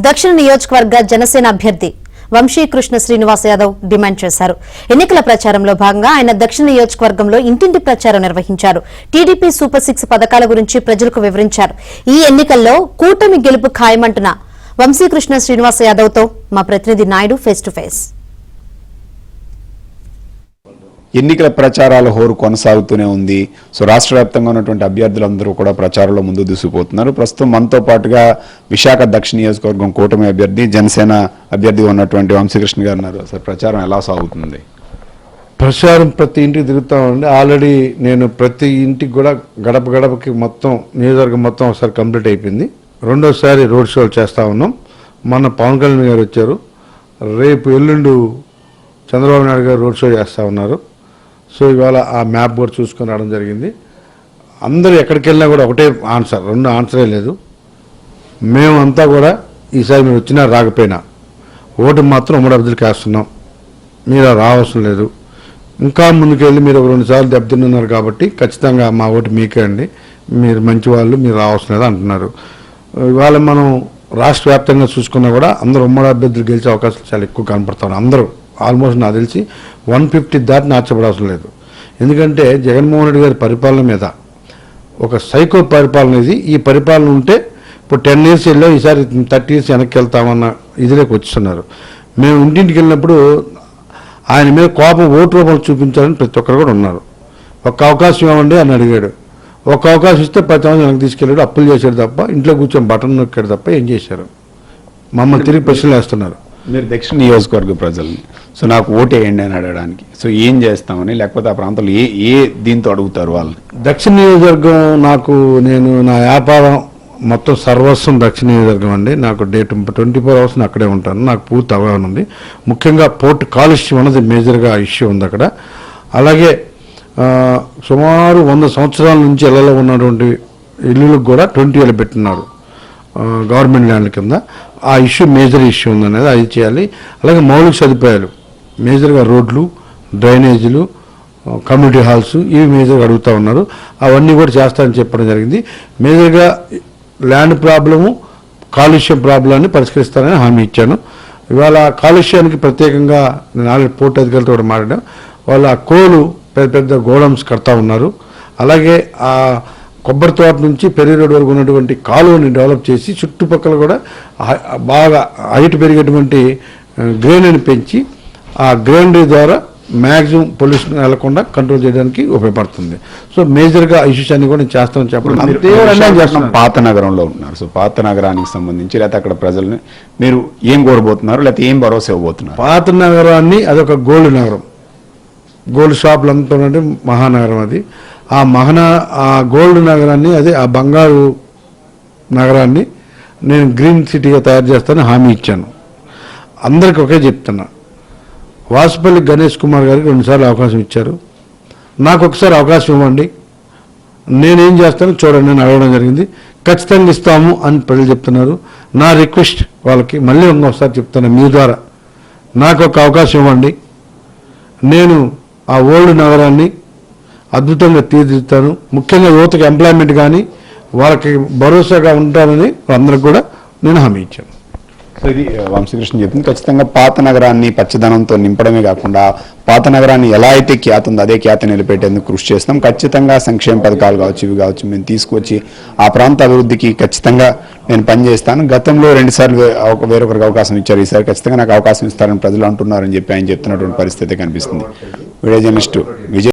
దక్షిణ నియోజకవర్గ జనసేన అభ్యర్థి వంశీకృష్ణ శ్రీనివాస్ యాదవ్ డిమాండ్ చేశారు. ఎన్నికల ప్రచారంలో భాగంగా ఆయన దక్షిణ నియోజకవర్గంలో ఇంటింటి ప్రచారం నిర్వహించారు. టీడీపీ సూపర్ 6 పథకాల గురించి ప్రజలకు వివరించారు. ఈ ఎన్నికల్లో కూటమి గెలుపు ఖాయమంటున్న వంశీకృష్ణ శ్రీనివాస్ యాదవ్ తో మా ప్రతినిధి నాయుడు ఫేస్ టు ఫేస్. ఎన్నికల ప్రచారాల హోరు కొనసాగుతూనే ఉంది. సో రాష్ట్ర వ్యాప్తంగా ఉన్నటువంటి అభ్యర్థులందరూ కూడా ప్రచారంలో ముందు దూసుకుపోతున్నారు. ప్రస్తుతం మనతో పాటుగా విశాఖ దక్షిణ నియోజకవర్గం కూటమి అభ్యర్థి జనసేన అభ్యర్థిగా ఉన్నటువంటి వంశీకృష్ణ గారు ఉన్నారు. సార్, ప్రచారం ఎలా సాగుతుంది? ప్రచారం ప్రతి ఇంటికి తిరుగుతామండి. ఆల్రెడీ నేను ప్రతి ఇంటికి కూడా గడప గడపకి మొత్తం నియోజకవర్గం మొత్తం ఒకసారి కంప్లీట్ అయిపోయింది. రెండోసారి రోడ్ షోలు చేస్తూ ఉన్నాం. మొన్న పవన్ కళ్యాణ్ గారు వచ్చారు. రేపు ఎల్లుండు చంద్రబాబు నాయుడు గారు రోడ్ షో చేస్తూ ఉన్నారు. సో ఇవాళ ఆ మ్యాప్ కూడా చూసుకొని రావడం జరిగింది. అందరూ ఎక్కడికి వెళ్ళినా కూడా ఒకటే ఆన్సర్, రెండు ఆన్సరే లేదు. మేమంతా కూడా ఈసారి మీరు వచ్చినా రాకపోయినా ఓటు మాత్రం ఉమ్మడి అభ్యర్థులకు వేస్తున్నాం, మీరు రావాల్సిన లేదు. ఇంకా ముందుకెళ్ళి మీరు 2 సార్లు దెబ్బతిన్నారు కాబట్టి ఖచ్చితంగా మా ఓటు మీకే అండి, మీరు మంచి వాళ్ళు, మీరు రావాల్సిన లేదు అంటున్నారు. ఇవాళ మనం రాష్ట్ర వ్యాప్తంగా చూసుకున్నా కూడా అందరూ ఉమ్మడి అభ్యర్థులు గెలిచే అవకాశాలు చాలా ఎక్కువ కనపడతారు. అందరూ ఆల్మోస్ట్ నాకు తెలిసి 150 దాటి నాచబడాల్సిన లేదు. ఎందుకంటే జగన్మోహన్ రెడ్డి గారి పరిపాలన మీద ఒక సైకో పరిపాలన ఇది. ఈ పరిపాలన ఉంటే ఇప్పుడు 10 years వెళ్ళో ఈసారి 30 years వెనక్కి వెళ్తామన్న ఇదిలోకి వచ్చిస్తున్నారు. మేము ఇంటింటికి వెళ్ళినప్పుడు ఆయన మీద కోపం ఓటు రూపంలో చూపించాలని ప్రతి ఒక్కరు కూడా ఉన్నారు. ఒక్క అవకాశం ఇవ్వండి అని అడిగాడు. ఒక అవకాశం ఇస్తే 10 మంది వెనక్కి తీసుకెళ్ళాడు, అప్పులు చేశాడు తప్ప, ఇంట్లో కూర్చొని బటన్ నొక్కాడు తప్ప ఏం చేశారు? మమ్మల్ని తిరిగి ప్రశ్నలు వేస్తున్నారు. మీరు దక్షిణ నియోజకవర్గ ప్రజల్ని సో నాకు ఓటు వేయండి అని అడగడానికి సో ఏం చేస్తామని, లేకపోతే ఆ ప్రాంతంలో ఏ దీంతో అడుగుతారు వాళ్ళని? దక్షిణ నియోజకవర్గం నాకు, నేను నా వ్యాపారం మొత్తం సర్వస్వం దక్షిణ నియోజకవర్గం అండి. నాకు 24 hours అక్కడే ఉంటాను. నాకు పూర్తి అవగాహన ఉంది. ముఖ్యంగా పోర్ట్ కాలుష్యం అన్నది మేజర్గా ఇష్యూ ఉంది అక్కడ. అలాగే సుమారు 100 సంవత్సరాల నుంచి ఇళ్లలో ఉన్నటువంటి ఇల్లులకు కూడా 20 ఏళ్ళు పెట్టినారు గవర్నమెంట్ ల్యాండ్ కింద. ఆ ఇష్యూ మేజర్ ఇష్యూ ఉందనేది అది చేయాలి. అలాగే మౌలిక సదుపాయాలు మేజర్గా రోడ్లు, డ్రైనేజీలు, కమ్యూనిటీ హాల్స్ ఇవి మేజర్గా అడుగుతూ ఉన్నారు. అవన్నీ కూడా చేస్తానని చెప్పడం జరిగింది. మేజర్గా ల్యాండ్ ప్రాబ్లము, కాలుష్యం ప్రాబ్లాన్ని పరిష్కరిస్తానని హామీ ఇచ్చాను. ఇవాళ కాలుష్యానికి ప్రత్యేకంగా నేను ఆల్రెడీ పోర్ట్ అధికారులతో కూడా మాట్లాడాను. వాళ్ళు ఆ కోలు పెద్ద పెద్ద గోడౌన్స్ కడతా ఉన్నారు. అలాగే ఆ కొబ్బరి తోట నుంచి పెరిగి రోడ్ వరకు ఉన్నటువంటి కాలువని డెవలప్ చేసి చుట్టుపక్కల కూడా బాగా హైట్ పెరిగేటువంటి గ్రీనరీని పెంచి ఆ గ్రీనరీ ద్వారా మ్యాక్సిమం పొల్యూషన్ వెళ్లకుండా కంట్రోల్ చేయడానికి ఉపయోగపడుతుంది. సో మేజర్గా ఇష్యూస్ అన్ని కూడా నేను చేస్తామని చెప్పడం. పాత నగరంలో ఉన్నారు. సో పాత నగరానికి సంబంధించి లేకపోతే అక్కడ ప్రజల్ని మీరు ఏం కోరబోతున్నారు, లేకపోతే ఏం భరోసా ఇవ్వబోతున్నారు? పాత నగరాన్ని అదొక గోల్డ్ నగరం, గోల్డ్ షాపులు అంతా మహానగరం అది. ఆ గోల్డ్ నగరాన్ని, అదే ఆ బంగారు నగరాన్ని నేను గ్రీన్ సిటీగా తయారు చేస్తానని హామీ ఇచ్చాను. అందరికి ఒకే చెప్తున్నా, వాసుపల్లి గణేష్ కుమార్ గారికి 2 సార్లు అవకాశం ఇచ్చారు. నాకు ఒకసారి అవకాశం ఇవ్వండి, నేనేం చేస్తానో చూడండి నేను అడగడం జరిగింది. ఖచ్చితంగా ఇస్తాము అని ప్రజలు చెప్తున్నారు. నా రిక్వెస్ట్ వాళ్ళకి మళ్ళీ ఇంకొకసారి చెప్తాను, మీ ద్వారా నాకు ఒక అవకాశం ఇవ్వండి, నేను ఆ ఓల్డ్ నగరాన్ని అద్భుతంగా తీర్చిదిద్దుతాను. ముఖ్యంగా యువతకు ఎంప్లాయ్మెంట్ కానీ వాళ్ళకి భరోసాగా ఉంటానని అందరికి కూడా నేను హామీ ఇచ్చాను. సో ఇది వంశీకృష్ణ చెప్పింది. ఖచ్చితంగా పాత నగరాన్ని పచ్చదనంతో నింపడమే కాకుండా పాత నగరాన్ని ఎలా అయితే ఖ్యాతి ఉందో అదే ఖ్యాతి నిలబెట్టేందుకు కృషి చేస్తాం. ఖచ్చితంగా సంక్షేమ పథకాలు కావచ్చు, ఇవి కావచ్చు, మేము తీసుకొచ్చి ఆ ప్రాంత అభివృద్ధికి ఖచ్చితంగా నేను పనిచేస్తాను. గతంలో 2 సార్లు వేరొకరికి అవకాశం ఇచ్చారు, ఈసారి ఖచ్చితంగా నాకు అవకాశం ఇస్తారని ప్రజలు అంటున్నారని చెప్పి ఆయన చెప్తున్నటువంటి పరిస్థితి కనిపిస్తుంది. Video journalist Vijay.